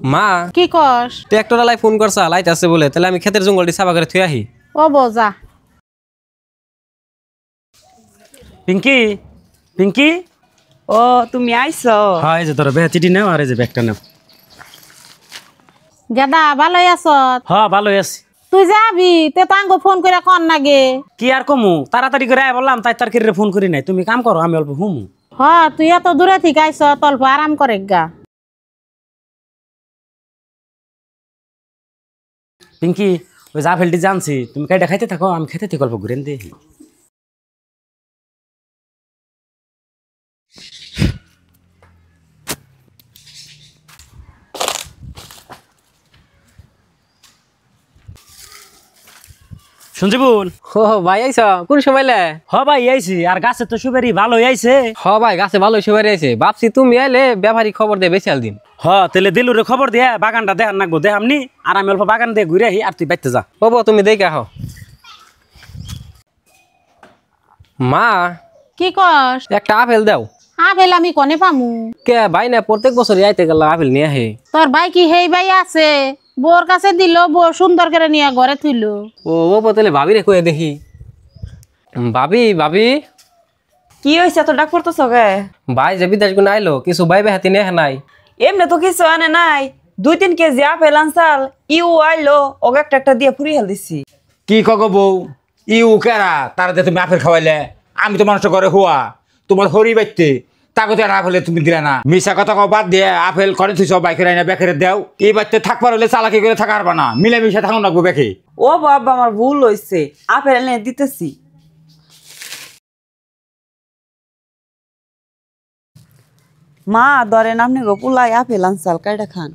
মা কি কস? ট্রাক্টর আলাই ফোন করছা লাইট আছে বলে, তাহলে আমি ক্ষেতের জঙ্গলটি সাফা করে থুই আহি। ও বোঝা। পিঙ্কি পিঙ্কি ও তুমি আইছো? হ্যাঁ এই যে তোর বেহাতিটি নাও আর এই যে ব্যাগটা নাও। গেদা ভালোই আছ? হ্যাঁ ভালোই আছি। তুই যাবি তে তাঙ্গ ফোন করে কন নাগে। কি আর কমু, তাড়াতাড়ি করে আয় বললাম, তাই তার ফোন করি নাই। তুমি কাম করো, আমি অল্প হুমু। হ তুই এত দূরে থেকে আইছ, অল্প আরাম করে গা। পিঙ্কি ওই যা ফেলটি জানছি, তুমি কাইটা খাইতে থাকো, আমি খেতে থেকে অল্প ঘুরেন দেখি। সঞ্জীবন ও ভাই আইছ কোন সময় লে? হ ভাই আইছি, আর গাছে তো সুপারি ভালোই আইছে। হ ভাই গাছে ভালো সুপারি আইছে, ভাবছি তুমি আইলে ব্যাপারী খবর দিয়ে বেশি দিন। হ তাহলে দিলুরে খবর দিয়া বাগানটা দেখান নাকবো, দেখামনি আর আমি অল্প বাগান দিয়ে ঘুরে আহি, আর তুই বাইতে যা। বাবা তুমি দেখে আহ। মা কি কস? একটা আপেল দাও। আপেল আমি কনে পামু? কে ভাই না প্রত্যেক বছর আইতে গেল আপেল নিয়ে আহে। তোর ভাই কি হেই ভাই আছে? বোর কাছে দিল, বউ সুন্দর করে নিয়ে ঘরে থুইল। ও বাবা তাহলে ভাবি রে কয়ে দেখি। ভাবি ভাবি কি হয়েছে এত ডাক পড়তেছ গে? ভাই যে বিদেশ গুণ আইলো, কিছু ভাই হাতি নিয়ে নাই। এমনি তো কিছু আনে নাই, 2-3 কেজি আপেল আনসাল, ইউ আইলো ওকে একটা দিয়ে ফুরি হেল দিছি। কি কগো বউ, ইউ কেরা তারা তুমি আপেল খাওয়াইলে? আমি তো মানুষের ঘরে হুয়া তোমার হরি বাইতে, তাকে আর আপেলে তুমি দিলে না। মিশা কথা বাদ দিয়ে আপেল করে তুই সব বাইকের আইনা বেকের দেও। এই বাড়িতে থাকবার হলে চালাকি করে থাকা পারবা না, মিলেমিশে থাকুন রাখবো বেকে। ও বাবা আমার ভুল হয়েছে, আপেল এনে দিতেছি। মা ধরেন আপনি গো পুলাই আপেল আনসাল কাইটা খান।